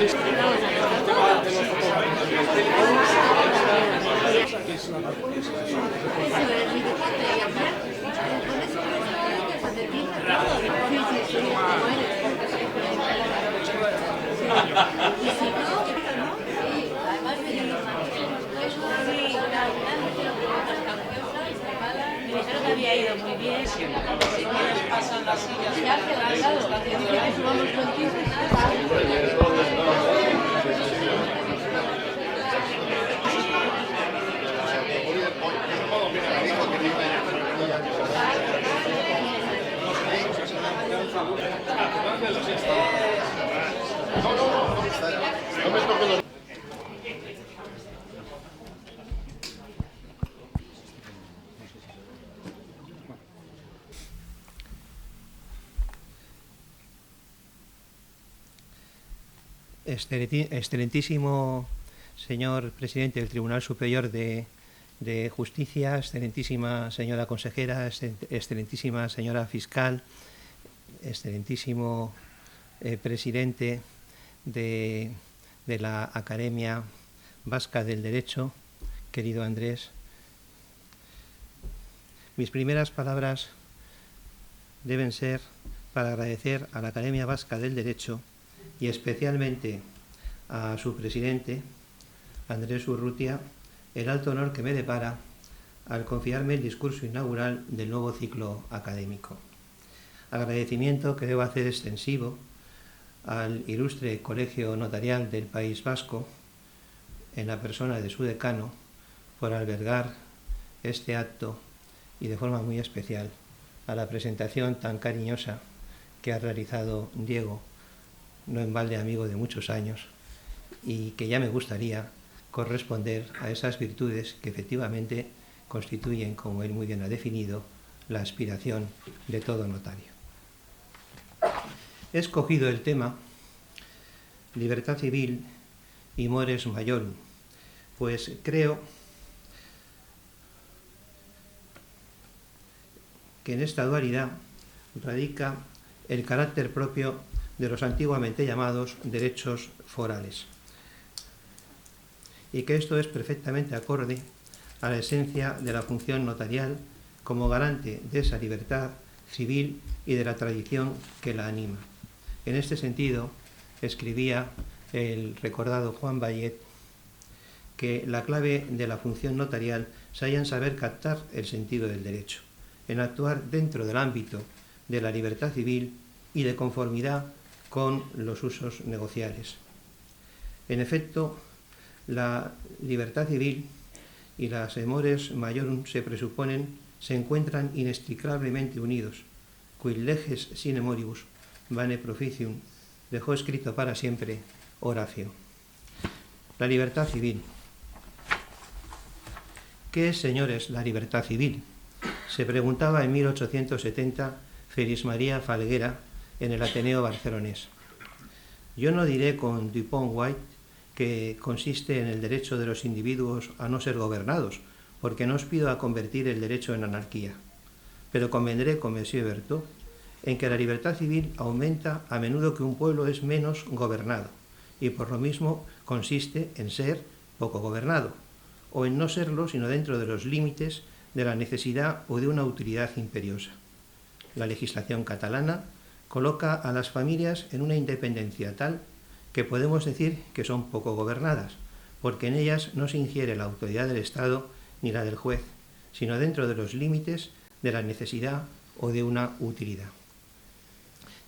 Me dijeron que había ido muy bien. Si quieres pasan las sillas. Ya, claro. Dice que subamos Excelentísimo señor presidente del Tribunal Superior de Justicia, excelentísima señora consejera, excelentísima señora fiscal, excelentísimo presidente de la Academia Vasca del Derecho, querido Andrés. Mis primeras palabras deben ser para agradecer a la Academia Vasca del Derecho y especialmente a su presidente, Andrés Urrutia, el alto honor que me depara al confiarme el discurso inaugural del nuevo ciclo académico. Agradecimiento que debo hacer extensivo al ilustre Colegio Notarial del País Vasco, en la persona de su decano, por albergar este acto y de forma muy especial a la presentación tan cariñosa que ha realizado Diego, no en balde amigo de muchos años, y que ya me gustaría corresponder a esas virtudes que efectivamente constituyen, como él muy bien ha definido, la aspiración de todo notario. He escogido el tema Libertad Civil y Mores Maiorum, pues creo que en esta dualidad radica el carácter propio de los antiguamente llamados derechos forales, y que esto es perfectamente acorde a la esencia de la función notarial como garante de esa libertad civil y de la tradición que la anima. En este sentido, escribía el recordado Juan Vallet que la clave de la función notarial se halla en saber captar el sentido del derecho, en actuar dentro del ámbito de la libertad civil y de conformidad con los usos negociales. En efecto, la libertad civil y las mores maiorum se encuentran inextricablemente unidos, quid leges sine moribus vane proficium, dejó escrito para siempre Horacio. La libertad civil. ¿Qué es, señores, la libertad civil? Se preguntaba en 1870 Félix María Falguera en el Ateneo barcelonés. Yo no diré con Dupont White que consiste en el derecho de los individuos a no ser gobernados, porque no os pido a convertir el derecho en anarquía. Pero convendré con Monsieur Berthaud en que la libertad civil aumenta a menudo que un pueblo es menos gobernado, y por lo mismo consiste en ser poco gobernado, o en no serlo sino dentro de los límites de la necesidad o de una utilidad imperiosa. La legislación catalana coloca a las familias en una independencia tal que podemos decir que son poco gobernadas, porque en ellas no se ingiere la autoridad del Estado ni la del juez, sino dentro de los límites de la necesidad o de una utilidad.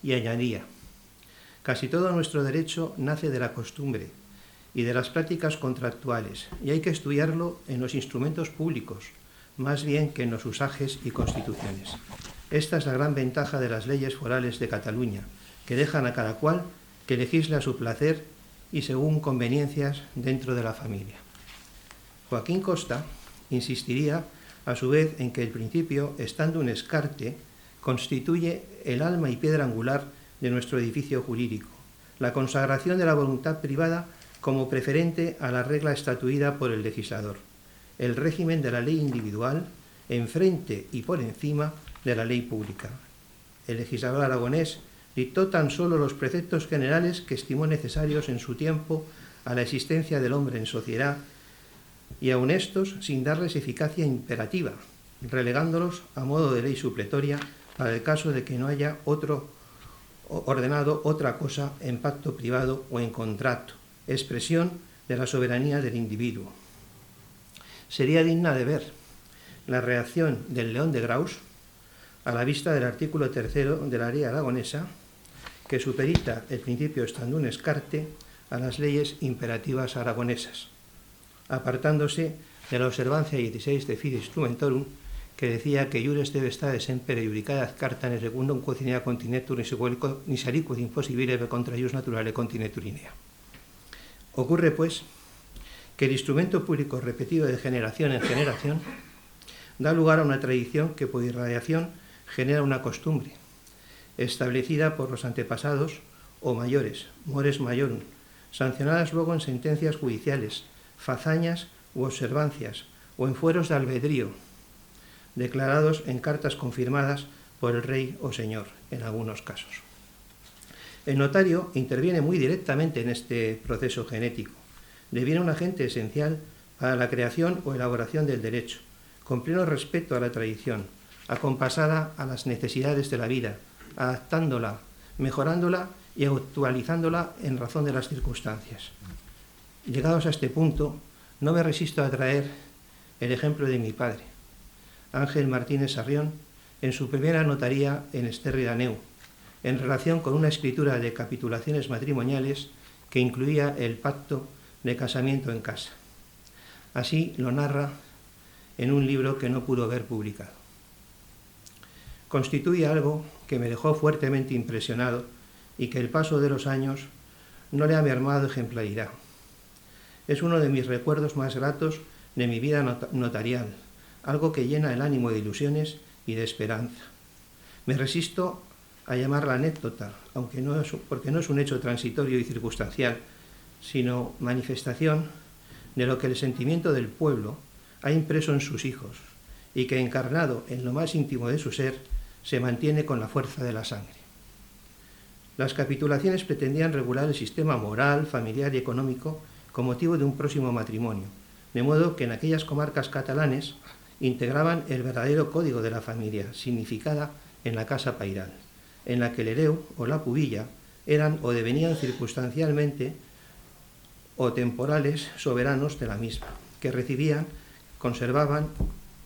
Y añadía, casi todo nuestro derecho nace de la costumbre y de las prácticas contractuales, y hay que estudiarlo en los instrumentos públicos, más bien que en los usajes y constituciones. Esta es la gran ventaja de las leyes forales de Cataluña, que dejan a cada cual que legisle a su placer y según conveniencias dentro de la familia. Joaquín Costa insistiría a su vez en que el principio, estando un escarte, constituye el alma y piedra angular de nuestro edificio jurídico, la consagración de la voluntad privada como preferente a la regla estatuida por el legislador, el régimen de la ley individual enfrente y por encima de la ley pública. El legislador aragonés Dictó tan solo los preceptos generales que estimó necesarios en su tiempo a la existencia del hombre en sociedad, y aun estos sin darles eficacia imperativa, relegándolos a modo de ley supletoria para el caso de que no haya otro ordenado otra cosa en pacto privado o en contrato, expresión de la soberanía del individuo. Sería digna de ver la reacción del León de Graus a la vista del artículo 3 de la ley aragonesa, que supedita el principio standunes carte a las leyes imperativas aragonesas, apartándose de la observancia 16 de Fide Instrumentorum, que decía que iures debe stare sempre iudicadat carta ne secundum quotidiana continetur ni saliquid impossibile per contra ius naturale continetur inea. Ocurre, pues, que el instrumento público repetido de generación en generación da lugar a una tradición que por irradiación genera una costumbre, establecida por los antepasados o mayores, mores maiorum, sancionadas luego en sentencias judiciales, fazañas u observancias, o en fueros de albedrío, declarados en cartas confirmadas por el rey o señor, en algunos casos. El notario interviene muy directamente en este proceso genético. Deviene un agente esencial para la creación o elaboración del derecho, con pleno respeto a la tradición, acompasada a las necesidades de la vida, adaptándola, mejorándola y actualizándola en razón de las circunstancias. Llegados a este punto, no me resisto a traer el ejemplo de mi padre, Ángel Martínez Sarrión, en su primera notaría en Esterri d'Àneu, en relación con una escritura de capitulaciones matrimoniales que incluía el pacto de casamiento en casa. Así lo narra en un libro que no pudo ver publicado. Constituye algo que me dejó fuertemente impresionado y que el paso de los años no le ha mermado ejemplaridad. Es uno de mis recuerdos más gratos de mi vida notarial, algo que llena el ánimo de ilusiones y de esperanza. Me resisto a llamarla anécdota, porque no es un hecho transitorio y circunstancial, sino manifestación de lo que el sentimiento del pueblo ha impreso en sus hijos y que, encarnado en lo más íntimo de su ser, se mantiene con la fuerza de la sangre. Las capitulaciones pretendían regular el sistema moral, familiar y económico con motivo de un próximo matrimonio, de modo que en aquellas comarcas catalanes integraban el verdadero código de la familia, significada en la casa pairal, en la que el hereu o la pubilla eran o devenían circunstancialmente o temporales soberanos de la misma, que recibían, conservaban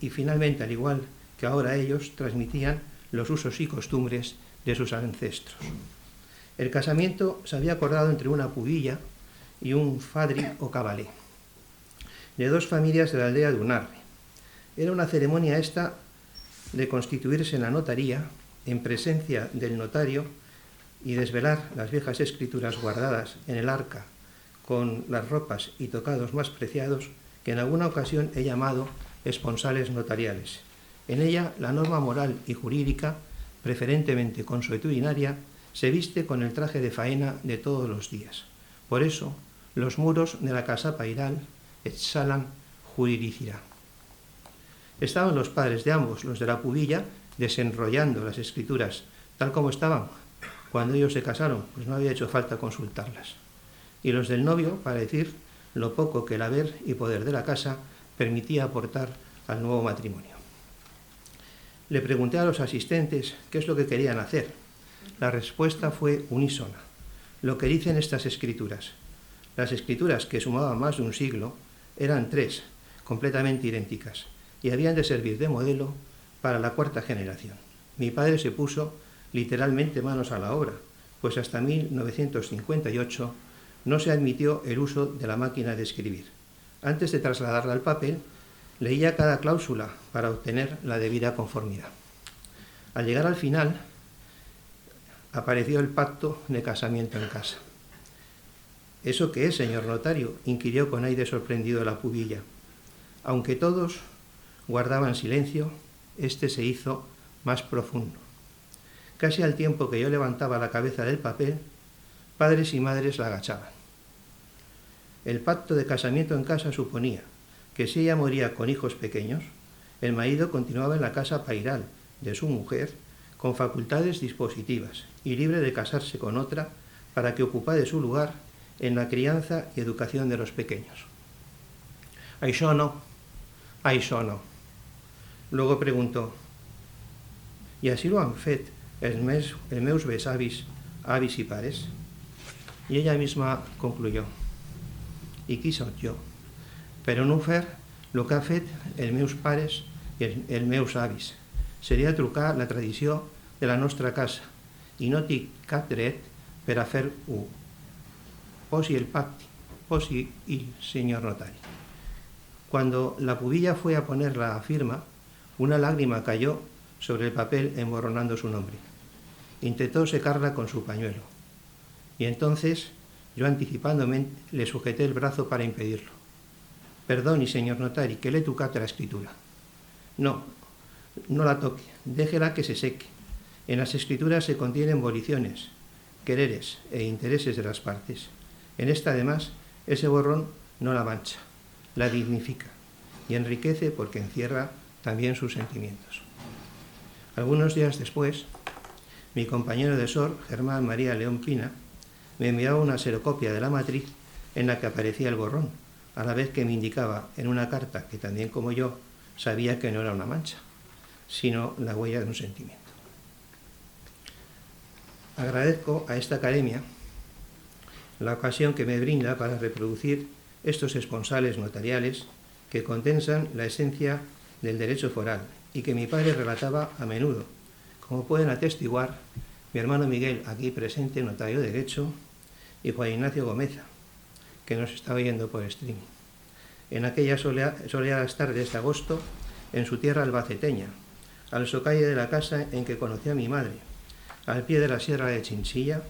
y finalmente, al igual que ahora ellos, transmitían los usos y costumbres de sus ancestros. El casamiento se había acordado entre una pubilla y un fadri o cabalé, de dos familias de la aldea de Unarre. Era una ceremonia esta de constituirse en la notaría en presencia del notario y desvelar las viejas escrituras guardadas en el arca con las ropas y tocados más preciados que en alguna ocasión he llamado esponsales notariales. En ella la norma moral y jurídica, preferentemente consuetudinaria, se viste con el traje de faena de todos los días. Por eso, los muros de la casa pairal exhalan juridicidad. Estaban los padres de ambos, los de la pubilla, desenrollando las escrituras tal como estaban cuando ellos se casaron, pues no había hecho falta consultarlas. Y los del novio para decir lo poco que el haber y poder de la casa permitía aportar al nuevo matrimonio. Le pregunté a los asistentes qué es lo que querían hacer. La respuesta fue unísona: lo que dicen estas escrituras. Las escrituras, que sumaban más de un siglo, eran tres, completamente idénticas, y habían de servir de modelo para la cuarta generación. Mi padre se puso literalmente manos a la obra, pues hasta 1958 no se admitió el uso de la máquina de escribir. Antes de trasladarla al papel, leía cada cláusula para obtener la debida conformidad. Al llegar al final, apareció el pacto de casamiento en casa. ¿Eso qué es, señor notario?, inquirió con aire sorprendido la pubilla. Aunque todos guardaban silencio, este se hizo más profundo. Casi al tiempo que yo levantaba la cabeza del papel, padres y madres la agachaban. El pacto de casamiento en casa suponía que si ella moría con hijos pequeños, el marido continuaba en la casa pairal de su mujer con facultades dispositivas y libre de casarse con otra para que ocupase su lugar en la crianza y educación de los pequeños. Això no, això no. Luego preguntó, ¿y así lo han fet els meus besavis, avis y pares? Y ella misma concluyó, ¿y qui soc jo? Però no fer el que ha fet els meus pares i els meus avis. Seria trucar la tradició de la nostra casa i no tinc cap dret per a fer-ho. Posi el pacte, posi el señor notario. Cuando la pubilla fue a poner la firma, una lágrima cayó sobre el papel emborronando su nombre. Intentó secarla con su pañuelo. Y entonces, yo anticipándome, le sujeté el brazo para impedirlo. Perdoni, señor notari, que le he tocado la escritura. No, no la toque, déjela que se seque. En las escrituras se contienen voliciones, quereres e intereses de las partes. En esta, además, ese borrón no la mancha, la dignifica y enriquece porque encierra también sus sentimientos. Algunos días después, mi compañero de SOR, Germán María León Pina, me enviaba una xerocopia de la matriz en la que aparecía el borrón, a la vez que me indicaba en una carta que también como yo sabía que no era una mancha, sino la huella de un sentimiento. Agradezco a esta academia la ocasión que me brinda para reproducir estos esponsales notariales que condensan la esencia del derecho foral y que mi padre relataba a menudo, como pueden atestiguar mi hermano Miguel, aquí presente, notario de derecho, y Juan Ignacio Gómeza, que nos está oyendo por streaming, en aquellas soleadas tardes de agosto en su tierra albaceteña, al socalle de la casa en que conocí a mi madre, al pie de la sierra de Chinchilla,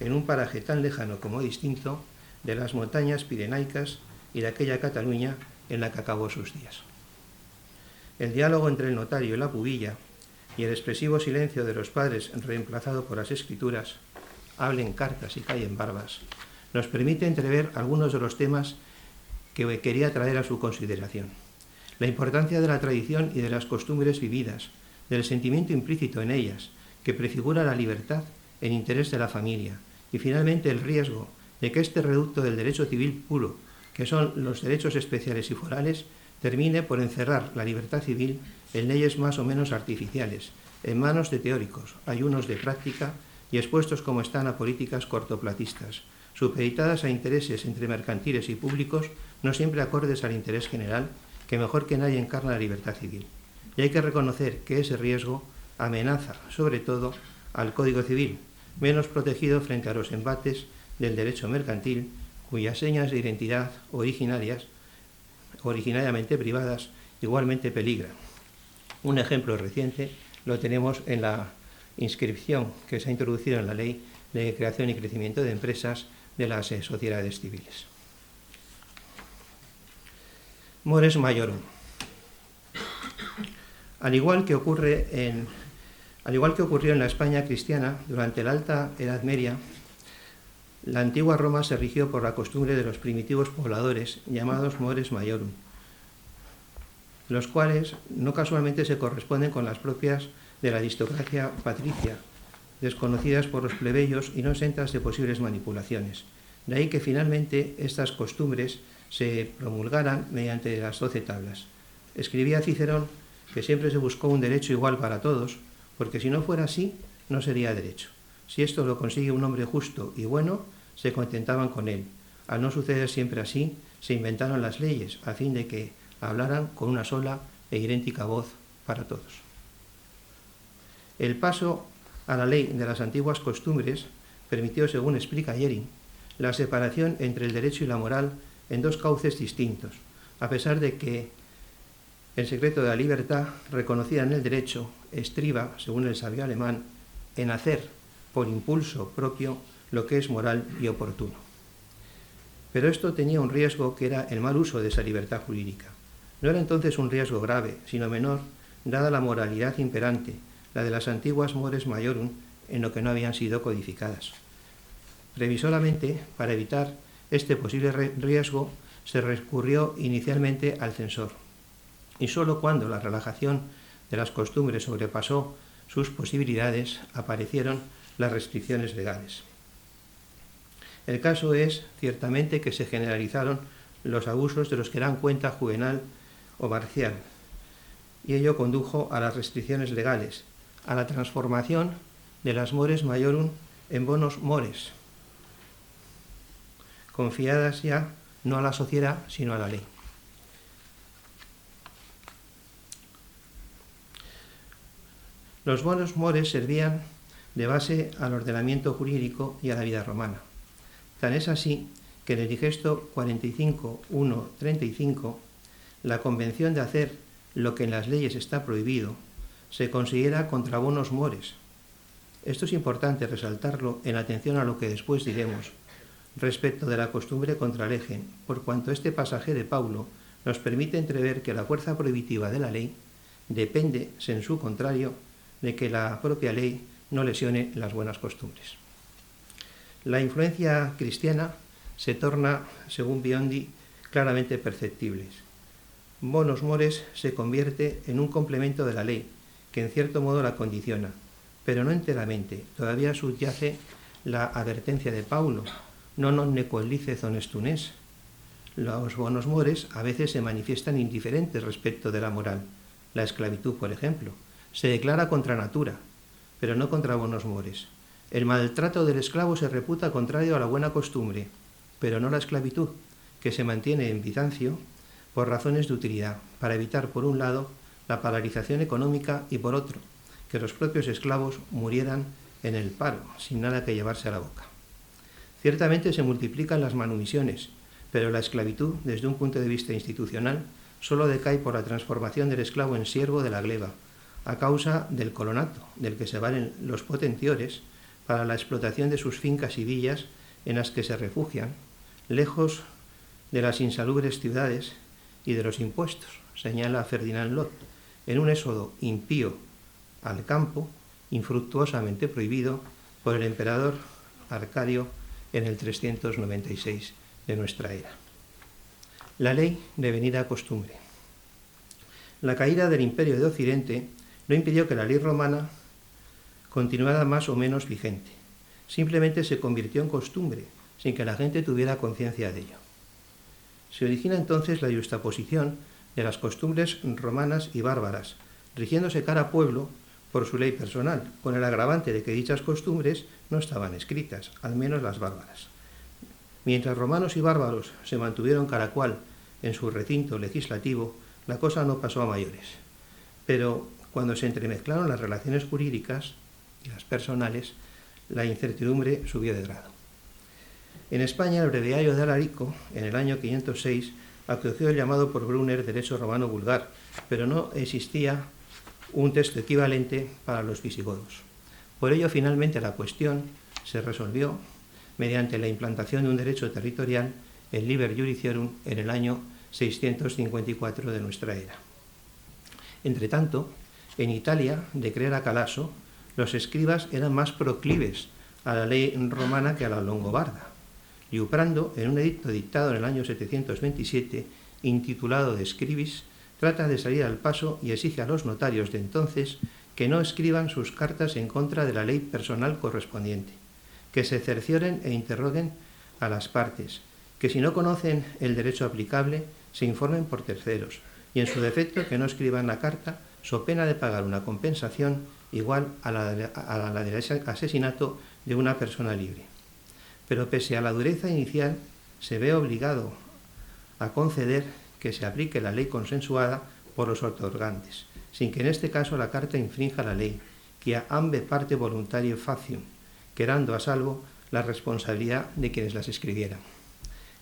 en un paraje tan lejano como distinto de las montañas pirenaicas y de aquella Cataluña en la que acabó sus días. El diálogo entre el notario y la pubilla y el expresivo silencio de los padres reemplazado por las escrituras, hablen cartas y callen barbas, nos permite entrever algunos de los temas que quería traer a su consideración. La importancia de la tradición y de las costumbres vividas, del sentimiento implícito en ellas, que prefigura la libertad en interés de la familia, y finalmente el riesgo de que este reducto del derecho civil puro, que son los derechos especiales y forales, termine por encerrar la libertad civil en leyes más o menos artificiales, en manos de teóricos, ayunos de práctica y expuestos como están a políticas cortoplacistas, supeditadas a intereses entre mercantiles y públicos no siempre acordes al interés general, que mejor que nadie encarna la libertad civil. Y hay que reconocer que ese riesgo amenaza, sobre todo, al Código Civil, menos protegido frente a los embates del derecho mercantil, cuyas señas de identidad originariamente privadas, igualmente peligran. Un ejemplo reciente lo tenemos en la inscripción que se ha introducido en la Ley de Creación y Crecimiento de Empresas de las sociedades civiles. Mores maiorum. Al igual que ocurrió en la España cristiana durante la Alta Edad Media, la antigua Roma se rigió por la costumbre de los primitivos pobladores llamados mores maiorum, los cuales no casualmente se corresponden con las propias de la aristocracia patricia, desconocidas por los plebeyos y no exentas de posibles manipulaciones. De ahí que finalmente estas costumbres se promulgaran mediante las 12 tablas. Escribía Cicerón que siempre se buscó un derecho igual para todos, porque si no fuera así, no sería derecho. Si esto lo consigue un hombre justo y bueno, se contentaban con él. Al no suceder siempre así, se inventaron las leyes a fin de que hablaran con una sola e idéntica voz para todos. El paso a la ley de las antiguas costumbres permitió, según explica Yering, la separación entre el derecho y la moral en dos cauces distintos, a pesar de que el secreto de la libertad, reconocida en el derecho, estriba, según el sabio alemán, en hacer por impulso propio lo que es moral y oportuno. Pero esto tenía un riesgo que era el mal uso de esa libertad jurídica. No era entonces un riesgo grave, sino menor, dada la moralidad imperante, la de las antiguas mores maiorum, en lo que no habían sido codificadas. Previsoramente, para evitar este posible riesgo, se recurrió inicialmente al censor, y sólo cuando la relajación de las costumbres sobrepasó sus posibilidades, aparecieron las restricciones legales. El caso es, ciertamente, que se generalizaron los abusos de los que dan cuenta Juvenal o Marcial, y ello condujo a las restricciones legales, a la transformación de las mores maiorum en bonus mores, confiadas ya no a la sociedad, sino a la ley. Los bonus mores servían de base al ordenamiento jurídico y a la vida romana. Tan es así que en el digesto 45.1.35, la convención de hacer lo que en las leyes está prohibido se considera contra bonus mores. Esto es importante resaltarlo en atención a lo que después diremos respecto de la costumbre contra legen, por cuanto este pasaje de Paulo nos permite entrever que la fuerza prohibitiva de la ley depende, en su contrario, de que la propia ley no lesione las buenas costumbres. La influencia cristiana se torna, según Biondi, claramente perceptibles. Bonus mores se convierte en un complemento de la ley, que en cierto modo la condiciona, pero no enteramente. Todavía subyace la advertencia de Paulo, non nequollicet honest es. Los bonus mores a veces se manifiestan indiferentes respecto de la moral. La esclavitud, por ejemplo, se declara contra natura, pero no contra bonus mores. El maltrato del esclavo se reputa contrario a la buena costumbre, pero no la esclavitud, que se mantiene en Bizancio por razones de utilidad, para evitar, por un lado, la paralización económica y, por otro, que los propios esclavos murieran en el paro, sin nada que llevarse a la boca. Ciertamente se multiplican las manumisiones, pero la esclavitud, desde un punto de vista institucional, solo decae por la transformación del esclavo en siervo de la gleba, a causa del colonato, del que se valen los potentiores para la explotación de sus fincas y villas en las que se refugian, lejos de las insalubres ciudades y de los impuestos, señala Ferdinand Lot, en un éxodo impío al campo, infructuosamente prohibido por el emperador Arcadio en el 396 de nuestra era. La ley devenida costumbre. La caída del Imperio de Occidente no impidió que la ley romana continuara más o menos vigente. Simplemente se convirtió en costumbre, sin que la gente tuviera conciencia de ello. Se origina entonces la yuxtaposición de las costumbres romanas y bárbaras, rigiéndose cada pueblo por su ley personal, con el agravante de que dichas costumbres no estaban escritas, al menos las bárbaras. Mientras romanos y bárbaros se mantuvieron cada cual en su recinto legislativo, la cosa no pasó a mayores. Pero cuando se entremezclaron las relaciones jurídicas y las personales, la incertidumbre subió de grado. En España, el breviario de Alarico, en el año 506, acogió el llamado por Brunner derecho romano vulgar, pero no existía un texto equivalente para los visigodos. Por ello, finalmente, la cuestión se resolvió mediante la implantación de un derecho territorial, el Liber Judiciorum, en el año 654 de nuestra era. Entretanto, en Italia, de Crera Calaso, los escribas eran más proclives a la ley romana que a la longobarda. Liuprando, en un edicto dictado en el año 727, intitulado De Scribis, trata de salir al paso y exige a los notarios de entonces que no escriban sus cartas en contra de la ley personal correspondiente, que se cercioren e interroguen a las partes, que si no conocen el derecho aplicable, se informen por terceros, y en su defecto que no escriban la carta, so pena de pagar una compensación igual a la del asesinato de una persona libre. Pero pese a la dureza inicial, se ve obligado a conceder que se aplique la ley consensuada por los otorgantes, sin que en este caso la carta infrinja la ley, que a ambe parte voluntarie facium, quedando a salvo la responsabilidad de quienes las escribieran.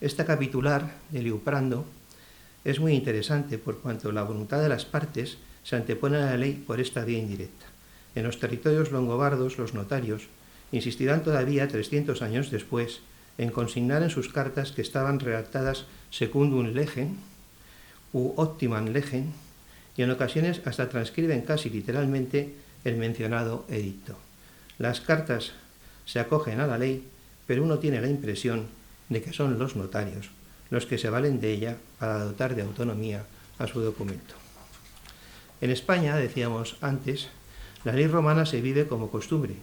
Esta capitular de Liuprando es muy interesante por cuanto la voluntad de las partes se antepone a la ley por esta vía indirecta. En los territorios longobardos, los notarios insistirán todavía 300 años después en consignar en sus cartas que estaban redactadas secundum legem u optimam legem y en ocasiones hasta transcriben casi literalmente el mencionado edicto. Las cartas se acogen a la ley, pero uno tiene la impresión de que son los notarios los que se valen de ella para dotar de autonomía a su documento. En España, decíamos antes, La ley romana se vive como costumbre,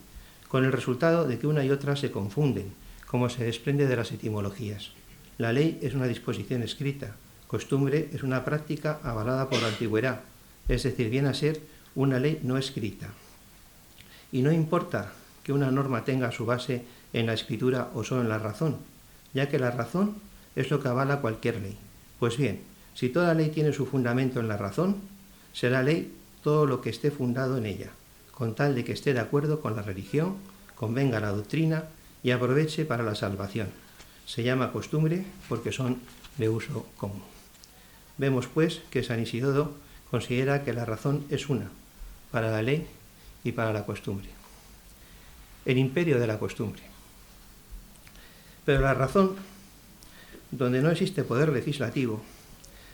con el resultado de que una y otra se confunden, como se desprende de las etimologías. La ley es una disposición escrita, costumbre es una práctica avalada por la antigüedad, es decir, viene a ser una ley no escrita. Y no importa que una norma tenga su base en la escritura o solo en la razón, ya que la razón es lo que avala cualquier ley. Pues bien, si toda ley tiene su fundamento en la razón, será ley todo lo que esté fundado en ella, con tal de que esté de acuerdo con la religión, convenga la doctrina y aproveche para la salvación. Se llama costumbre porque son de uso común. Vemos, pues, que San Isidoro considera que la razón es una, para la ley y para la costumbre. El imperio de la costumbre. Pero la razón, donde no existe poder legislativo,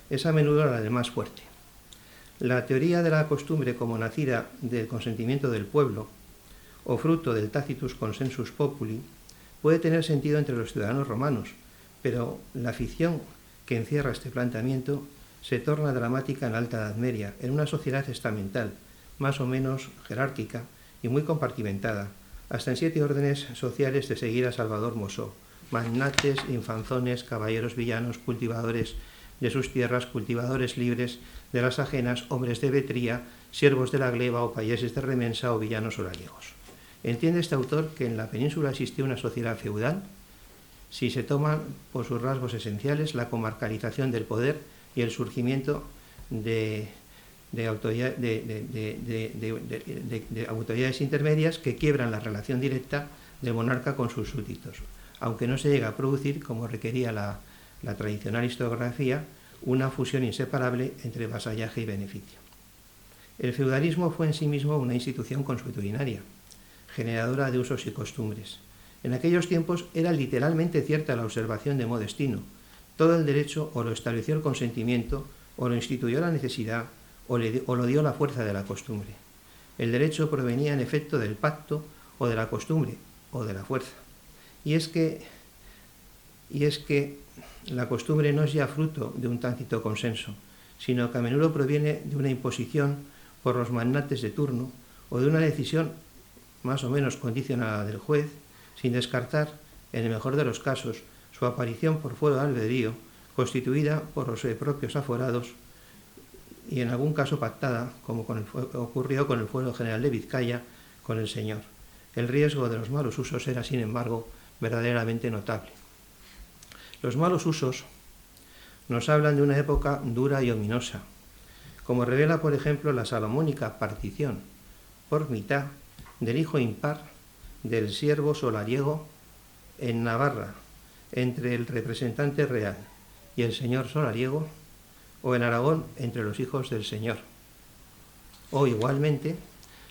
es a menudo la del más fuerte. La teoría de la costumbre como nacida del consentimiento del pueblo, o fruto del Tacitus Consensus Populi, puede tener sentido entre los ciudadanos romanos, pero la ficción que encierra este planteamiento se torna dramática en la Alta Edad Media, en una sociedad estamental, más o menos jerárquica y muy compartimentada, hasta en 7 órdenes sociales de seguir a Salvador Mosó: magnates, infanzones, caballeros villanos, cultivadores de sus tierras, cultivadores libres de las ajenas, hombres de vetría, siervos de la gleba o payeses de remensa o villanos solariegos. ¿Entiende este autor que en la península existía una sociedad feudal? Si se toman por sus rasgos esenciales la comarcalización del poder y el surgimiento de autoridades intermedias que quiebran la relación directa del monarca con sus súbditos, aunque no se llega a producir, como requería la tradicional historiografía, una fusión inseparable entre vasallaje y beneficio. El feudalismo fue en sí mismo una institución consuetudinaria, generadora de usos y costumbres. En aquellos tiempos era literalmente cierta la observación de Modestino: todo el derecho o lo estableció el consentimiento, o lo instituyó la necesidad, o lo dio la fuerza de la costumbre. El derecho provenía en efecto del pacto, o de la costumbre, o de la fuerza. Y es que la costumbre no es ya fruto de un tácito consenso, sino que a menudo proviene de una imposición por los magnates de turno, o de una decisión más o menos condicionada del juez, sin descartar, en el mejor de los casos, su aparición por fuero de albedrío, constituida por los propios aforados y en algún caso pactada, como ocurrió con el fuero general de Vizcaya, con el señor. El riesgo de los malos usos era, sin embargo, verdaderamente notable. Los malos usos nos hablan de una época dura y ominosa, como revela, por ejemplo, la salomónica partición por mitad del hijo impar del siervo solariego en Navarra, entre el representante real y el señor solariego, o en Aragón entre los hijos del señor. O igualmente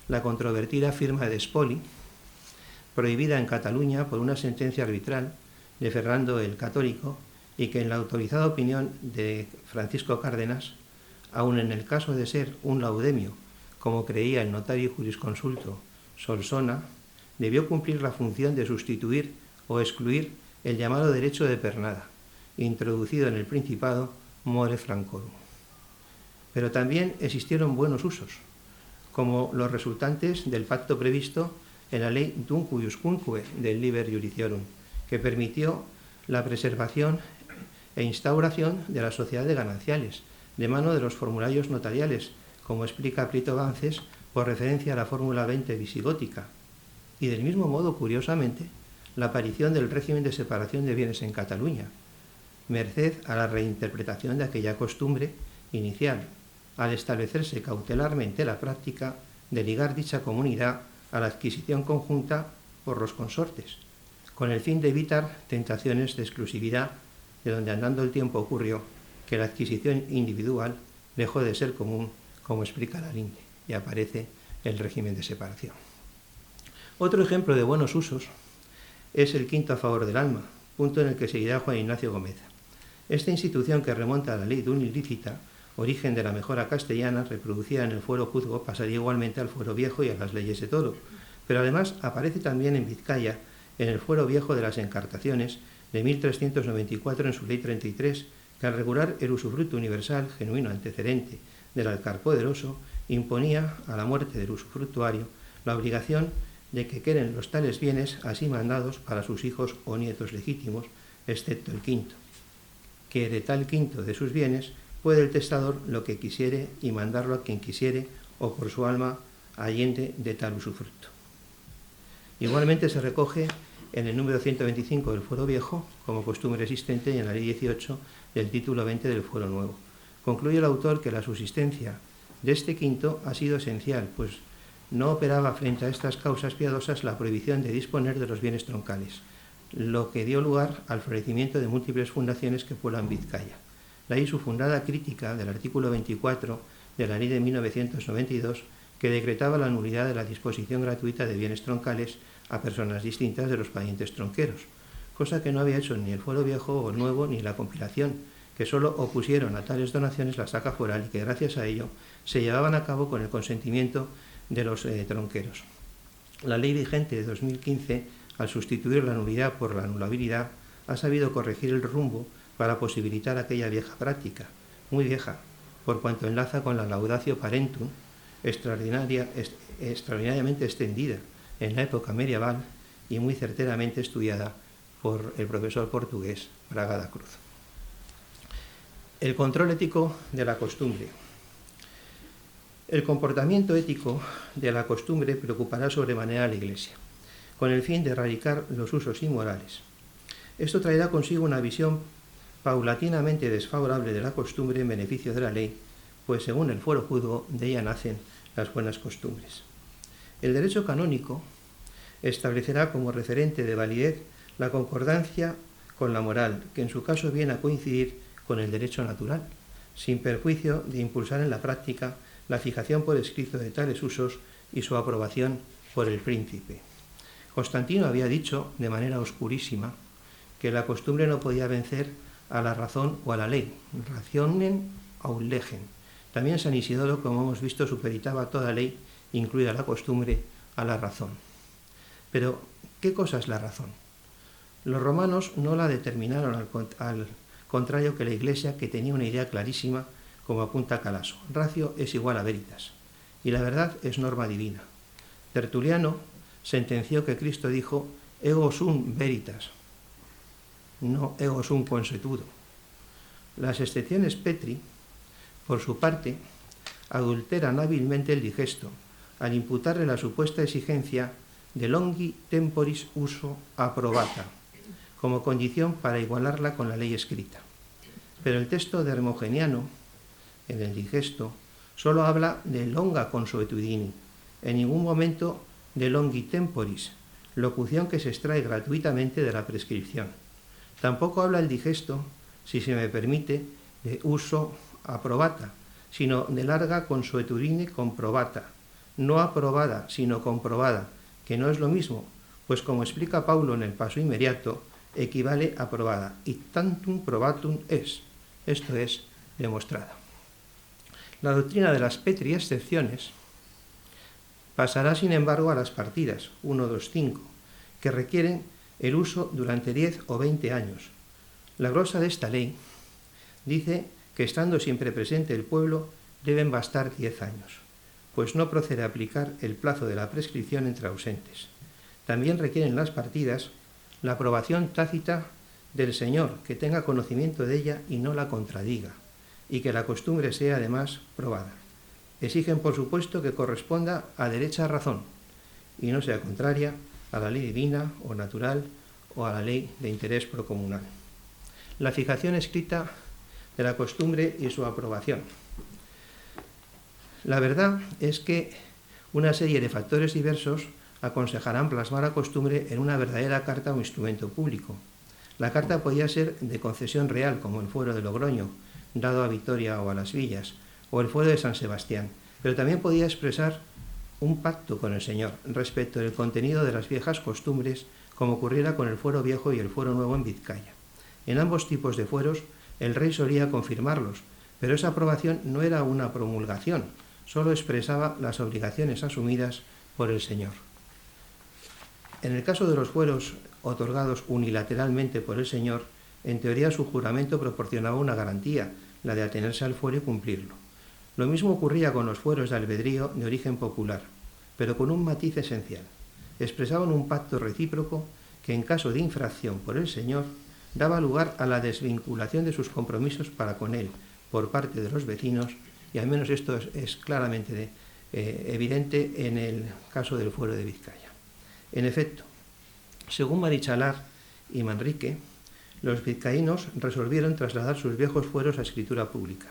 la controvertida firma de Spoli, prohibida en Cataluña por una sentencia arbitral de Fernando el Católico, y que en la autorizada opinión de Francisco Cárdenas, aun en el caso de ser un laudemio, como creía el notario y jurisconsulto Solsona, debió cumplir la función de sustituir o excluir el llamado derecho de pernada, introducido en el Principado more francorum. Pero también existieron buenos usos, como los resultantes del pacto previsto en la ley Dum Cuiuscunque del Liber Iudiciorum, que permitió la preservación e instauración de la sociedad de gananciales, de mano de los formularios notariales, como explica Prieto Gances por referencia a la fórmula 20 visigótica, y del mismo modo, curiosamente, la aparición del régimen de separación de bienes en Cataluña, merced a la reinterpretación de aquella costumbre inicial, al establecerse cautelarmente la práctica de ligar dicha comunidad a la adquisición conjunta por los consortes, con el fin de evitar tentaciones de exclusividad, de donde andando el tiempo ocurrió que la adquisición individual dejó de ser común, como explica la Linde, y aparece el régimen de separación. Otro ejemplo de buenos usos es el quinto a favor del alma, punto en el que seguirá Juan Ignacio Gómez. Esta institución, que remonta a la ley de un ilícita, origen de la mejora castellana, reproducida en el fuero juzgo, pasaría igualmente al fuero viejo y a las leyes de toro, pero además aparece también en Vizcaya, en el fuero viejo de las encartaciones de 1394 en su ley 33, que al regular el usufructo universal, genuino antecedente del alcar poderoso, imponía, a la muerte del usufructuario, la obligación de que queden los tales bienes así mandados para sus hijos o nietos legítimos, excepto el quinto, que de tal quinto de sus bienes puede el testador lo que quisiere y mandarlo a quien quisiere o por su alma allende de tal usufructo. Igualmente se recoge en el número 125 del Fuero Viejo como costumbre existente y en la Ley 18 del título 20 del Fuero Nuevo. Concluye el autor que la subsistencia de este quinto ha sido esencial, pues no operaba frente a estas causas piadosas la prohibición de disponer de los bienes troncales, lo que dio lugar al florecimiento de múltiples fundaciones que pueblan Vizcaya. De ahí su fundada crítica del artículo 24 de la Ley de 1992, que decretaba la nulidad de la disposición gratuita de bienes troncales a personas distintas de los parientes tronqueros, cosa que no había hecho ni el Fuero Viejo o el Nuevo ni la compilación, que solo opusieron a tales donaciones la saca foral y que gracias a ello se llevaban a cabo con el consentimiento de los tronqueros. La ley vigente de 2015, al sustituir la nulidad por la anulabilidad, ha sabido corregir el rumbo para posibilitar aquella vieja práctica, muy vieja, por cuanto enlaza con la laudatio parentum, extraordinariamente extendida en la época medieval y muy certeramente estudiada por el profesor portugués Braga da Cruz. El control ético de la costumbre. El comportamiento ético de la costumbre preocupará sobremanera a la Iglesia, con el fin de erradicar los usos inmorales. Esto traerá consigo una visión paulatinamente desfavorable de la costumbre en beneficio de la ley, pues según el Fuero Juzgo, de ella nacen las buenas costumbres. El derecho canónico establecerá como referente de validez la concordancia con la moral, que en su caso viene a coincidir con el derecho natural, sin perjuicio de impulsar en la práctica la fijación por escrito de tales usos y su aprobación por el príncipe. Constantino había dicho, de manera oscurísima, que la costumbre no podía vencer a la razón o a la ley, rationem aut legem. También San Isidoro, como hemos visto, superitaba toda ley, incluida la costumbre, a la razón. Pero, ¿qué cosa es la razón? Los romanos no la determinaron al contrario que la Iglesia, que tenía una idea clarísima, como apunta Calaso. Ratio es igual a veritas, y la verdad es norma divina. Tertuliano sentenció que Cristo dijo ego sum veritas, no ego sum consuetudo. Las excepciones Petri, por su parte, adulteran hábilmente el digesto, al imputarle la supuesta exigencia de longi temporis uso approbata, como condición para igualarla con la ley escrita. Pero el texto de Hermogeniano, en el digesto, solo habla de longa consuetudini, en ningún momento de longi temporis, locución que se extrae gratuitamente de la prescripción. Tampoco habla el digesto, si se me permite, de uso aprobata, sino de larga consuetudine comprobata, no aprobada, sino comprobada, que no es lo mismo, pues como explica Paulo en el paso inmediato, equivale a probada, y tantum probatum es, esto es, demostrada. La doctrina de las Petri excepciones pasará, sin embargo, a las partidas 1, 2, 5, que requieren el uso durante 10 o 20 años. La glosa de esta ley dice que estando siempre presente el pueblo deben bastar 10 años, pues no procede a aplicar el plazo de la prescripción entre ausentes. También requieren las partidas la aprobación tácita del Señor, que tenga conocimiento de ella y no la contradiga, y que la costumbre sea además probada. Exigen, por supuesto, que corresponda a derecha razón, y no sea contraria a la ley divina o natural o a la ley de interés procomunal. La fijación escrita de la costumbre y su aprobación. La verdad es que una serie de factores diversos aconsejarán plasmar la costumbre en una verdadera carta o instrumento público. La carta podía ser de concesión real, como el Fuero de Logroño, dado a Vitoria o a las Villas, o el Fuero de San Sebastián, pero también podía expresar un pacto con el Señor respecto del contenido de las viejas costumbres, como ocurriera con el Fuero Viejo y el Fuero Nuevo en Vizcaya. En ambos tipos de fueros, el rey solía confirmarlos, pero esa aprobación no era una promulgación, solo expresaba las obligaciones asumidas por el Señor. En el caso de los fueros otorgados unilateralmente por el Señor, en teoría su juramento proporcionaba una garantía, la de atenerse al fuero y cumplirlo. Lo mismo ocurría con los fueros de albedrío de origen popular, pero con un matiz esencial. Expresaban un pacto recíproco que en caso de infracción por el Señor daba lugar a la desvinculación de sus compromisos para con él por parte de los vecinos, y al menos esto es claramente evidente en el caso del fuero de Vizcaya. En efecto, según Marichalar y Manrique, los vizcaínos resolvieron trasladar sus viejos fueros a escritura pública.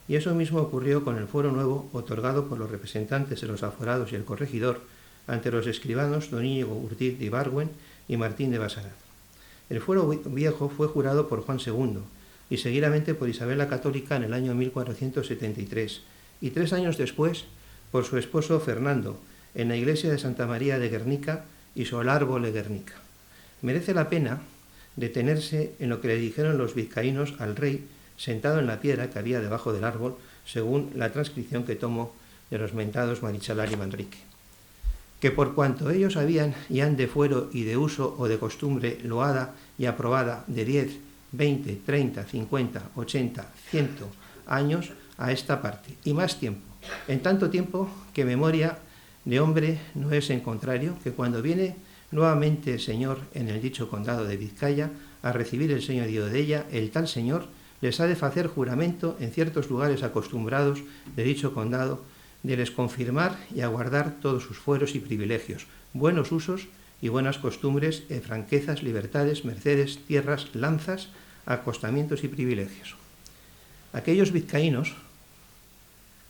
Y eso mismo ocurrió con el fuero nuevo otorgado por los representantes de los aforados y el corregidor ante los escribanos don Íñigo Urdiz de Ibargüen y Martín de Basarat. El fuero viejo fue jurado por Juan II y seguidamente por Isabel la Católica en el año 1473 y 3 años después por su esposo Fernando en la iglesia de Santa María de Guernica y Solárbol de Guernica. Merece la pena detenerse en lo que le dijeron los vizcaínos al rey sentado en la piedra que había debajo del árbol, según la transcripción que tomo de los mentados Marichalar y Manrique. Que por cuanto ellos habían y han de fuero y de uso o de costumbre loada y aprobada de 10, 20, 30, 50, 80, 100 años a esta parte, y más tiempo, en tanto tiempo que memoria de hombre no es en contrario, que cuando viene nuevamente el Señor en el dicho condado de Vizcaya a recibir el señorío de ella, el tal Señor les ha de hacer juramento en ciertos lugares acostumbrados de dicho condado, de les confirmar y aguardar todos sus fueros y privilegios, buenos usos y buenas costumbres, franquezas, libertades, mercedes, tierras, lanzas, acostamientos y privilegios. Aquellos vizcaínos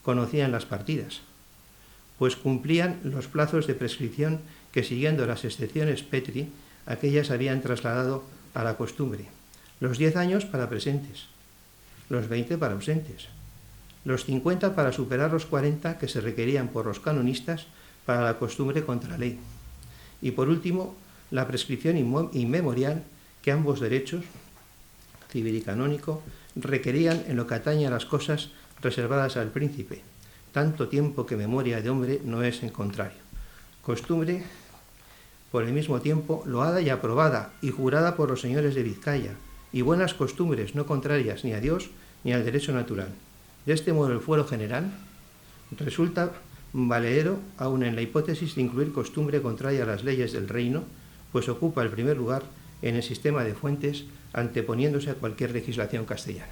conocían las partidas, pues cumplían los plazos de prescripción que, siguiendo las excepciones Petri, aquellas habían trasladado a la costumbre. Los 10 años para presentes, los 20 para ausentes, los 50 para superar los 40 que se requerían por los canonistas para la costumbre contra ley. Y por último, la prescripción inmemorial que ambos derechos, civil y canónico, requerían en lo que atañe a las cosas reservadas al príncipe, tanto tiempo que memoria de hombre no es en contrario. Costumbre, por el mismo tiempo, loada y aprobada y jurada por los señores de Vizcaya, y buenas costumbres no contrarias ni a Dios ni al derecho natural. De este modo, el fuero general resulta valedero aun en la hipótesis de incluir costumbre contraria a las leyes del reino, pues ocupa el primer lugar en el sistema de fuentes, anteponiéndose a cualquier legislación castellana.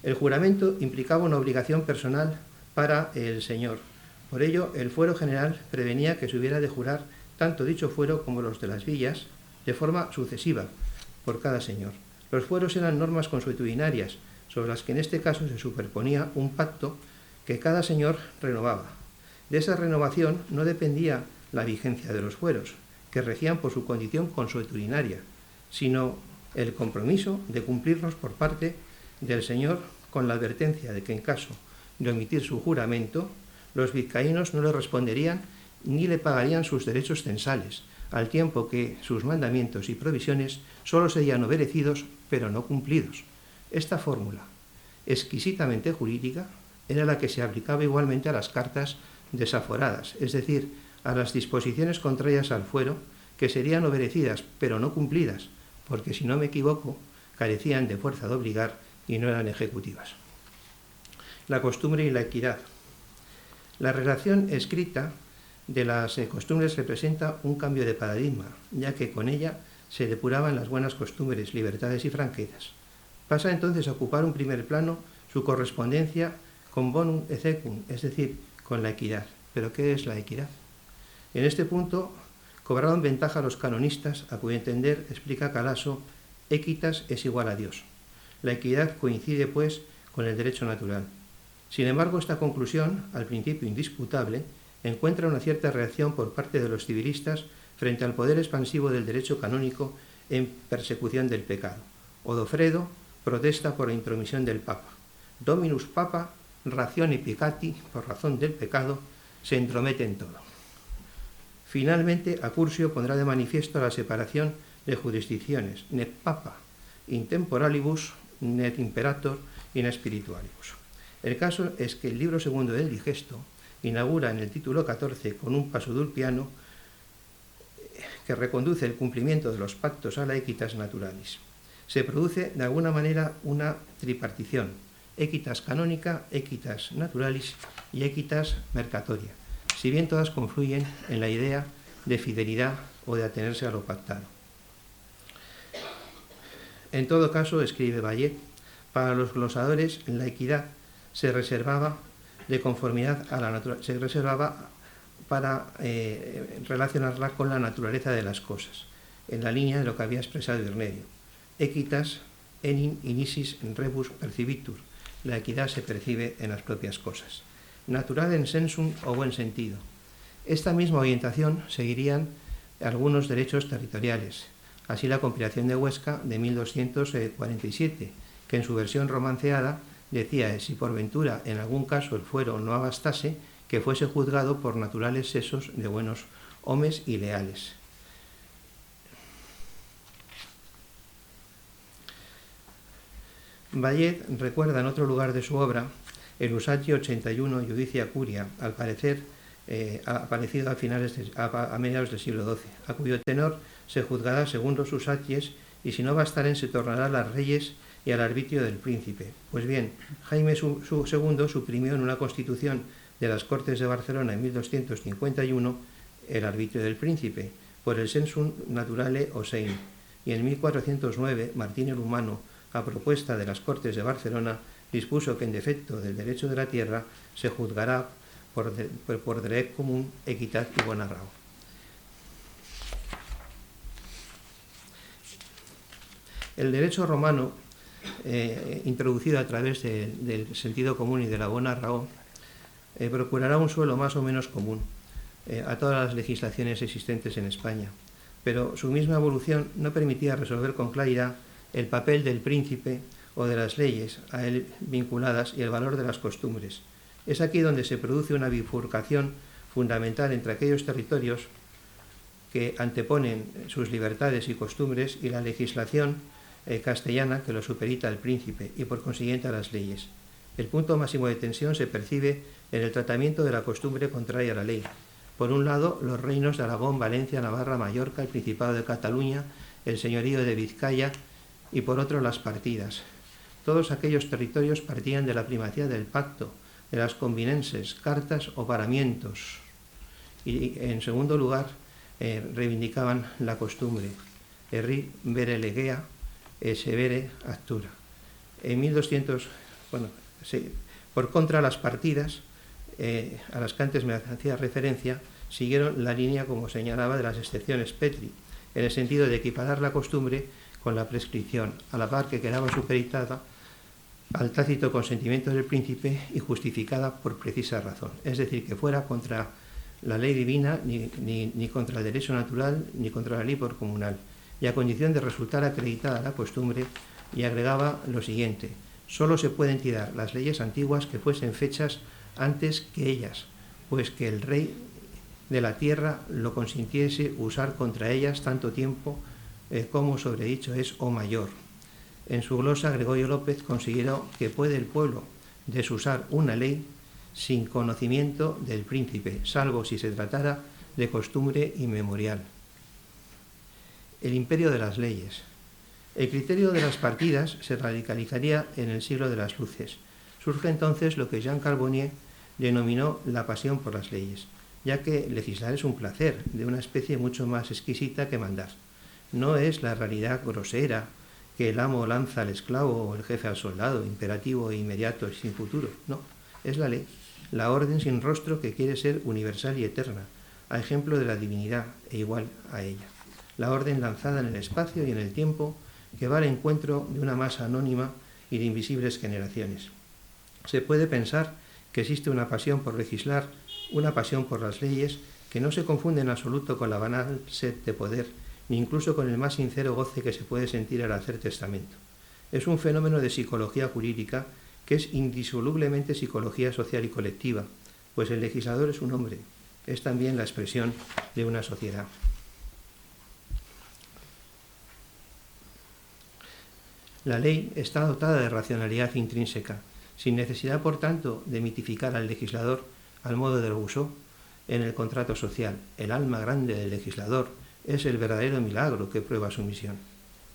El juramento implicaba una obligación personal para el señor. Por ello, el fuero general prevenía que se hubiera de jurar tanto dicho fuero como los de las villas de forma sucesiva por cada señor. Los fueros eran normas consuetudinarias, sobre las que en este caso se superponía un pacto que cada señor renovaba. De esa renovación no dependía la vigencia de los fueros, que regían por su condición consuetudinaria, sino el compromiso de cumplirlos por parte del señor, con la advertencia de que en caso de omitir su juramento, los vizcaínos no le responderían ni le pagarían sus derechos censales, al tiempo que sus mandamientos y provisiones solo serían obedecidos, pero no cumplidos. Esta fórmula, exquisitamente jurídica, era la que se aplicaba igualmente a las cartas desaforadas, es decir, a las disposiciones contrarias al fuero, que serían obedecidas, pero no cumplidas, porque, si no me equivoco, carecían de fuerza de obligar y no eran ejecutivas. La costumbre y la equidad. La relación escrita de las costumbres representa un cambio de paradigma, ya que con ella se depuraban las buenas costumbres, libertades y franquezas. Pasa entonces a ocupar un primer plano su correspondencia con bonum exequum, es decir, con la equidad. ¿Pero qué es la equidad? En este punto cobraron ventaja los canonistas, a cuyo entender, explica Calaso, equitas es igual a Dios. La equidad coincide, pues, con el derecho natural. Sin embargo, esta conclusión, al principio indisputable, encuentra una cierta reacción por parte de los civilistas frente al poder expansivo del derecho canónico en persecución del pecado. Odofredo protesta por la intromisión del Papa. Dominus Papa, ratione peccati, por razón del pecado, se entromete en todo. Finalmente, Accurcio pondrá de manifiesto la separación de jurisdicciones, net papa intemporalibus, net imperator in spiritualibus. El caso es que el libro segundo del Digesto inaugura en el título 14 con un pasodulpiano que reconduce el cumplimiento de los pactos a la equitas naturalis. Se produce de alguna manera una tripartición, equitas canónica, equitas naturalis y equitas mercatoria, si bien todas confluyen en la idea de fidelidad o de atenerse a lo pactado. En todo caso, escribe Vallet, para los glosadores la equidad se reservaba de conformidad a la naturaleza, se reservaba para relacionarla con la naturaleza de las cosas, en la línea de lo que había expresado Irnerio. Equitas enim inisis rebus percibitur, la equidad se percibe en las propias cosas. Natural en sensum o buen sentido. Esta misma orientación seguirían algunos derechos territoriales, así la compilación de Huesca de 1247, que en su versión romanceada decía si por ventura en algún caso el fuero no abastase, que fuese juzgado por naturales sesos de buenos homes y leales. Vallet recuerda en otro lugar de su obra el Usatio 81 Judicia Curia, al parecer aparecido a mediados del siglo XII, a cuyo tenor se juzgará según los usaties y si no bastaren se tornará a las reyes y al arbitrio del príncipe. Pues bien, Jaime II suprimió en una constitución de las Cortes de Barcelona en 1251 el arbitrio del príncipe por el sensum naturale osein, y en 1409 Martín el Humano, a propuesta de las Cortes de Barcelona, dispuso que en defecto del derecho de la tierra se juzgará por dret común, equidad y buen arrao. El derecho romano, introducido a través del sentido común y de la buena arrao, procurará un suelo más o menos común a todas las legislaciones existentes en España, pero su misma evolución no permitía resolver con claridad el papel del príncipe o de las leyes a él vinculadas y el valor de las costumbres. Es aquí donde se produce una bifurcación fundamental entre aquellos territorios que anteponen sus libertades y costumbres y la legislación castellana que lo supedita al príncipe y por consiguiente a las leyes. El punto máximo de tensión se percibe en el tratamiento de la costumbre contraria a la ley. Por un lado, los reinos de Aragón, Valencia, Navarra, Mallorca, el Principado de Cataluña, el señorío de Vizcaya y por otro las partidas. Todos aquellos territorios partían de la primacía del pacto, de las convinences, cartas o paramientos y en segundo lugar reivindicaban la costumbre. Erri vere legea e severe actura. En 1200, por contra las partidas a las que antes me hacía referencia siguieron la línea, como señalaba, de las excepciones Petri, en el sentido de equiparar la costumbre con la prescripción, a la par que quedaba supeditada al tácito consentimiento del príncipe y justificada por precisa razón. Es decir, que fuera contra la ley divina, ni contra el derecho natural, ni contra la ley por comunal, y a condición de resultar acreditada la costumbre, y agregaba lo siguiente: solo se pueden tirar las leyes antiguas que fuesen fechas antes que ellas, pues que el rey de la tierra lo consintiese usar contra ellas tanto tiempo como sobredicho es o mayor. En su glosa, Gregorio López consideró que puede el pueblo desusar una ley sin conocimiento del príncipe, salvo si se tratara de costumbre inmemorial. El imperio de las leyes. El criterio de las partidas se radicalizaría en el siglo de las luces. Surge entonces lo que Jean Carbonnier denominó la pasión por las leyes, ya que legislar es un placer de una especie mucho más exquisita que mandar. No es la realidad grosera que el amo lanza al esclavo o el jefe al soldado, imperativo e inmediato y sin futuro. No, es la ley, la orden sin rostro que quiere ser universal y eterna, a ejemplo de la divinidad e igual a ella. La orden lanzada en el espacio y en el tiempo que va al encuentro de una masa anónima y de invisibles generaciones. Se puede pensar que existe una pasión por legislar, una pasión por las leyes, que no se confunde en absoluto con la banal sed de poder, ni incluso con el más sincero goce que se puede sentir al hacer testamento. Es un fenómeno de psicología jurídica que es indisolublemente psicología social y colectiva, pues el legislador es un hombre, es también la expresión de una sociedad. La ley está dotada de racionalidad intrínseca, sin necesidad, por tanto, de mitificar al legislador al modo de Rousseau en el contrato social. El alma grande del legislador es el verdadero milagro que prueba su misión.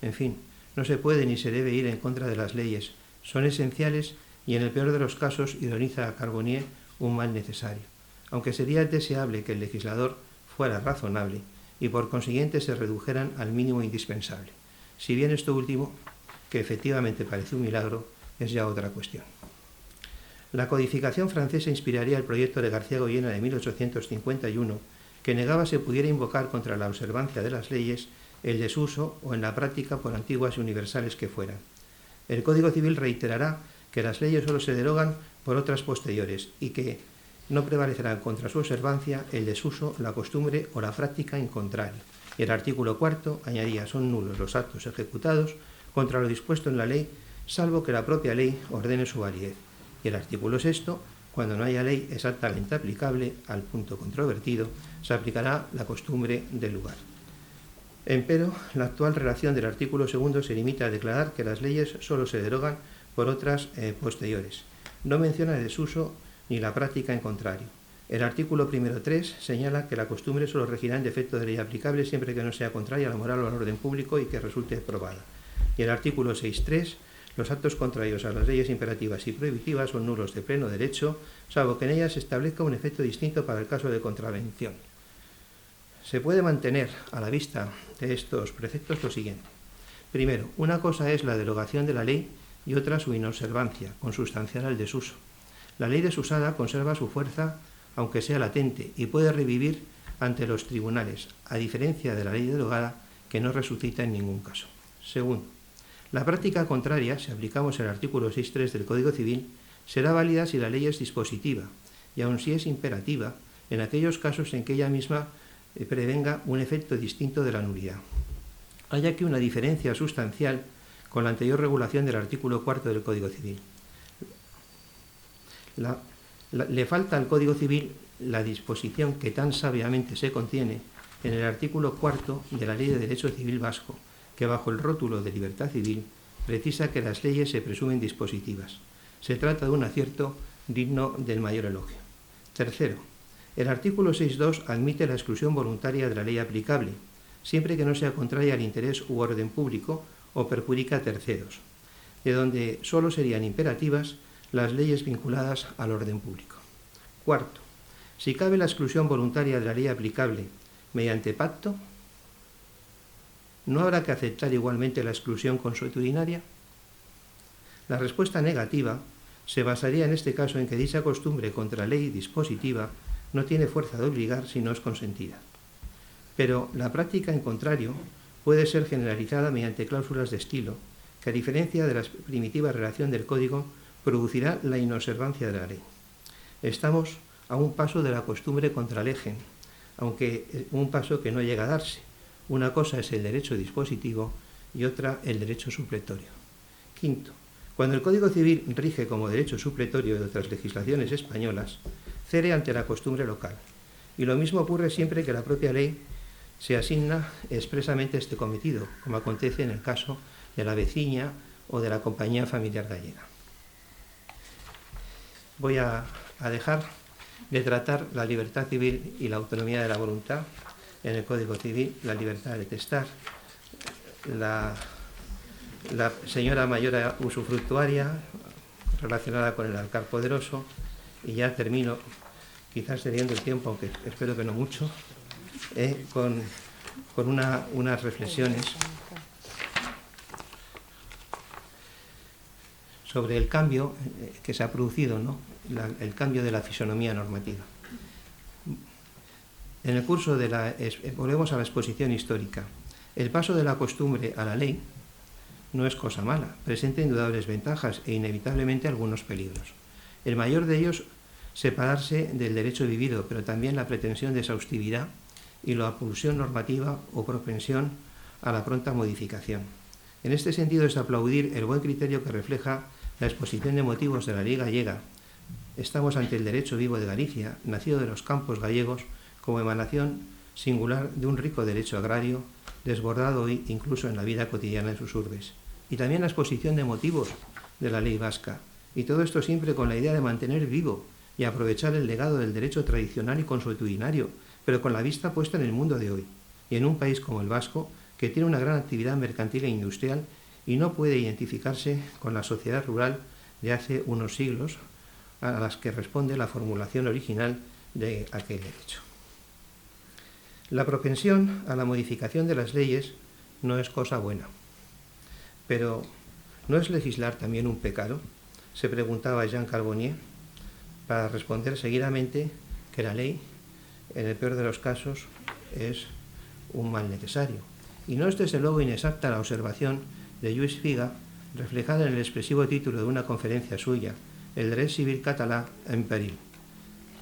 En fin, no se puede ni se debe ir en contra de las leyes. Son esenciales y en el peor de los casos ironiza a Carbonnier un mal necesario, aunque sería deseable que el legislador fuera razonable y por consiguiente se redujeran al mínimo indispensable. Si bien esto último, que efectivamente parece un milagro, es ya otra cuestión. La codificación francesa inspiraría el proyecto de García Goyena de 1851, que negaba se pudiera invocar contra la observancia de las leyes el desuso o en la práctica por antiguas y universales que fueran. El Código Civil reiterará que las leyes solo se derogan por otras posteriores y que no prevalecerán contra su observancia el desuso, la costumbre o la práctica en contrario. Y el artículo 4 añadía: son nulos los actos ejecutados contra lo dispuesto en la ley, salvo que la propia ley ordene su validez. Y el artículo 6, cuando no haya ley exactamente aplicable al punto controvertido, se aplicará la costumbre del lugar. Empero, la actual redacción del artículo 2 se limita a declarar que las leyes solo se derogan por otras posteriores. No menciona el desuso ni la práctica en contrario. El artículo 3 señala que la costumbre solo regirá en defecto de ley aplicable siempre que no sea contraria a la moral o al orden público y que resulte probada. Y el artículo 6.3, los actos contrarios a las leyes imperativas y prohibitivas son nulos de pleno derecho, salvo que en ellas se establezca un efecto distinto para el caso de contravención. Se puede mantener a la vista de estos preceptos lo siguiente. Primero, una cosa es la derogación de la ley y otra su inobservancia, consustancial al desuso. La ley desusada conserva su fuerza, aunque sea latente, y puede revivir ante los tribunales, a diferencia de la ley derogada, que no resucita en ningún caso. Segundo, la práctica contraria, si aplicamos el artículo 6.3 del Código Civil, será válida si la ley es dispositiva, y aun si es imperativa, en aquellos casos en que ella misma prevenga un efecto distinto de la nulidad. Hay aquí una diferencia sustancial con la anterior regulación del artículo 4 del Código Civil. Le falta al Código Civil la disposición que tan sabiamente se contiene en el artículo 4 de la Ley de Derecho Civil Vasco, que bajo el rótulo de libertad civil precisa que las leyes se presumen dispositivas. Se trata de un acierto digno del mayor elogio. Tercero, el artículo 6.2 admite la exclusión voluntaria de la ley aplicable, siempre que no sea contraria al interés u orden público o perjudica a terceros, de donde solo serían imperativas las leyes vinculadas al orden público. Cuarto, si cabe la exclusión voluntaria de la ley aplicable mediante pacto, ¿no habrá que aceptar igualmente la exclusión consuetudinaria? La respuesta negativa se basaría en este caso en que dicha costumbre contra ley dispositiva no tiene fuerza de obligar si no es consentida. Pero la práctica, en contrario, puede ser generalizada mediante cláusulas de estilo, que a diferencia de la primitiva redacción del Código, producirá la inobservancia de la ley. Estamos a un paso de la costumbre contra legen, aunque un paso que no llega a darse. Una cosa es el derecho dispositivo y otra el derecho supletorio. Quinto, cuando el Código Civil rige como derecho supletorio de otras legislaciones españolas, cede ante la costumbre local. Y lo mismo ocurre siempre que la propia ley se asigna expresamente este cometido, como acontece en el caso de la veciña o de la compañía familiar gallega. Voy a dejar de tratar la libertad civil y la autonomía de la voluntad en el Código Civil, la libertad de testar, la señora mayor usufructuaria relacionada con el alcar poderoso, y ya termino, quizás teniendo el tiempo, aunque espero que no mucho, con unas reflexiones sobre el cambio que se ha producido, ¿no? El cambio de la fisonomía normativa. En el curso volvemos a la exposición histórica. El paso de la costumbre a la ley no es cosa mala, presenta indudables ventajas e inevitablemente algunos peligros. El mayor de ellos, separarse del derecho vivido, pero también la pretensión de exhaustividad y la pulsión normativa o propensión a la pronta modificación. En este sentido es aplaudir el buen criterio que refleja la exposición de motivos de la ley gallega. Estamos ante el derecho vivo de Galicia, nacido de los campos gallegos, como emanación singular de un rico derecho agrario, desbordado hoy incluso en la vida cotidiana de sus urbes. Y también la exposición de motivos de la ley vasca. Y todo esto siempre con la idea de mantener vivo y aprovechar el legado del derecho tradicional y consuetudinario, pero con la vista puesta en el mundo de hoy, y en un país como el vasco, que tiene una gran actividad mercantil e industrial y no puede identificarse con la sociedad rural de hace unos siglos a las que responde la formulación original de aquel derecho. La propensión a la modificación de las leyes no es cosa buena, pero ¿no es legislar también un pecado?, se preguntaba Jean Carbonnier, para responder seguidamente que la ley, en el peor de los casos, es un mal necesario. Y no es desde luego inexacta la observación de Lluís Figa, reflejada en el expresivo título de una conferencia suya, El dret civil català en perill,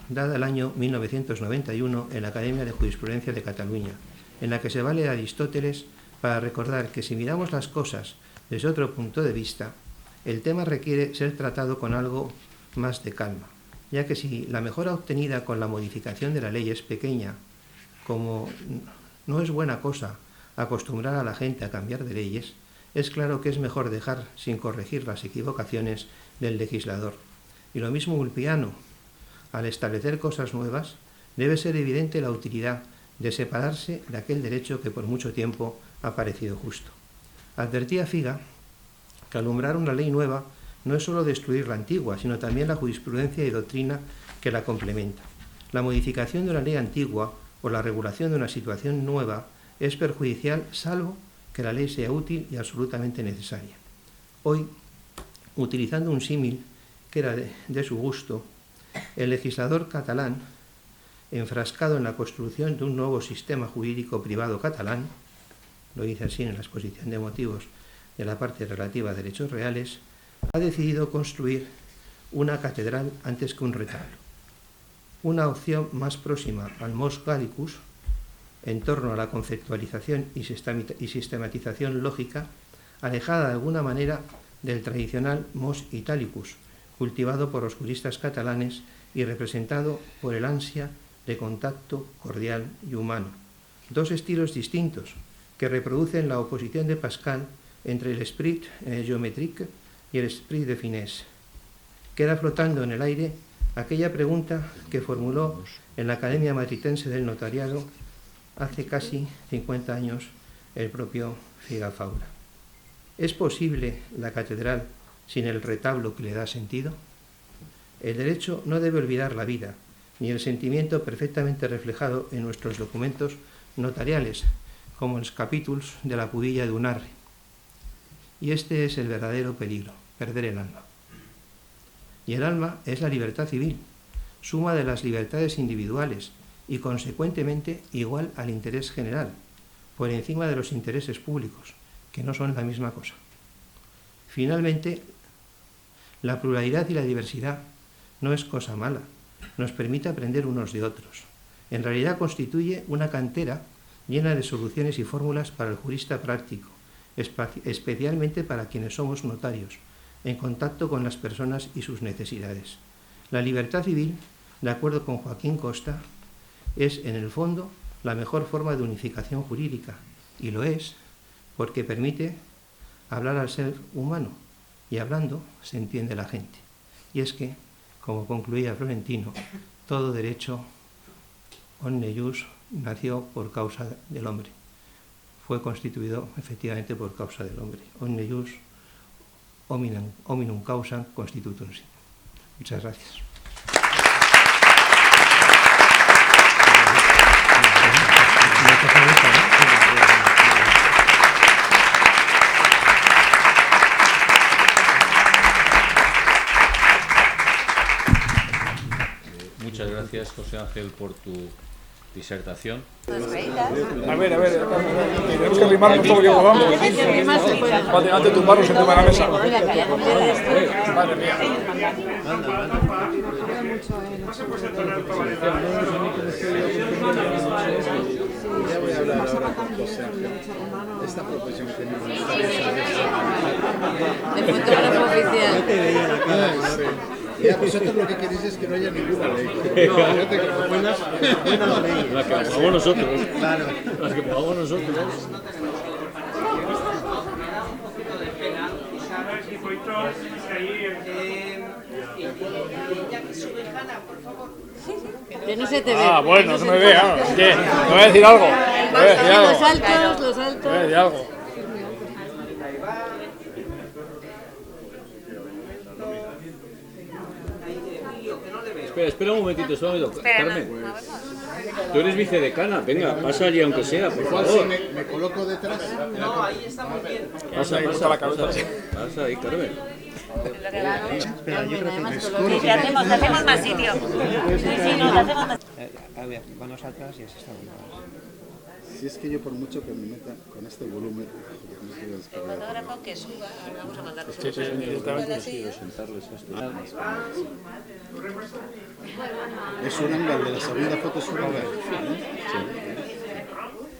dada el año 1991 en la Academia de Jurisprudencia de Cataluña, en la que se vale de Aristóteles para recordar que si miramos las cosas desde otro punto de vista, el tema requiere ser tratado con algo más de calma, ya que si la mejora obtenida con la modificación de la ley es pequeña, como no es buena cosa acostumbrar a la gente a cambiar de leyes, es claro que es mejor dejar sin corregir las equivocaciones del legislador. Y lo mismo Ulpiano, al establecer cosas nuevas, debe ser evidente la utilidad de separarse de aquel derecho que por mucho tiempo ha parecido justo. Advertía Figa que alumbrar una ley nueva no es sólo destruir la antigua, sino también la jurisprudencia y doctrina que la complementa. La modificación de una ley antigua o la regulación de una situación nueva es perjudicial salvo que la ley sea útil y absolutamente necesaria. Hoy, utilizando un símil que era de su gusto, el legislador catalán, enfrascado en la construcción de un nuevo sistema jurídico privado catalán, lo dice así en la exposición de motivos de la parte relativa a derechos reales, ha decidido construir una catedral antes que un retablo. Una opción más próxima al mos gallicus, en torno a la conceptualización y sistematización lógica, alejada de alguna manera del tradicional mos italicus, cultivado por los juristas catalanes y representado por el ansia de contacto cordial y humano. Dos estilos distintos que reproducen la oposición de Pascal entre el esprit géométrique y el esprit de finesse. Queda flotando en el aire aquella pregunta que formuló en la Academia Matritense del Notariado hace casi 50 años el propio Figa Faura. ¿Es posible la catedral sin el retablo que le da sentido? El derecho no debe olvidar la vida, ni el sentimiento perfectamente reflejado en nuestros documentos notariales, como en los capítulos de la Pudilla de Unarre. Y este es el verdadero peligro, perder el alma. Y el alma es la libertad civil, suma de las libertades individuales y, consecuentemente, igual al interés general, por encima de los intereses públicos, que no son la misma cosa. Finalmente, la pluralidad y la diversidad no es cosa mala, nos permite aprender unos de otros. En realidad constituye una cantera llena de soluciones y fórmulas para el jurista práctico, especialmente para quienes somos notarios, en contacto con las personas y sus necesidades. La libertad civil, de acuerdo con Joaquín Costa, es en el fondo la mejor forma de unificación jurídica, y lo es porque permite hablar al ser humano, y hablando se entiende la gente. Y es que, como concluía Florentino, todo derecho, omne jus, nació por causa del hombre. Fue constituido efectivamente por causa del hombre. Omne jus, hominum causam constitutum sine. Muchas gracias. Muchas gracias, José Ángel, por tu disertación. A ver, tenemos que arrimarnos todo lo que podamos. Va delante tumbarnos encima de la mesa. Madre mía. Ya voy a hablar ahora con José Ángel. Esta profesión que tenemos. El fotógrafo oficial. Ya, vosotros lo que queréis es que no haya ninguna ley. No, yo tengo buenas leyes. Las que pagamos nosotros. Claro. Las que pagamos nosotros. Que no se te ve. Ah, bueno, no se me vea. ¿Qué? ¿Me voy a decir algo? ¿Me voy a decir algo? Los altos, los ¿Me voy a altos. decir algo? espera un momentito, solo un momento. Carmen, tú eres vicedecana, venga, pasa allí aunque sea, por Igual si favor. me coloco detrás. Pasa, pasa ahí, Carmen. Espera, yo creo que... Te hacemos más sitio. Sí, nos hacemos más. A ver, manos atrás y así está bien. Si es que yo por mucho que me meta con este volumen, no estoy descargado. Fotógrafo que suba, vamos a mandar. Sí, directamente. Es un ángel de la segunda foto, es un ángel.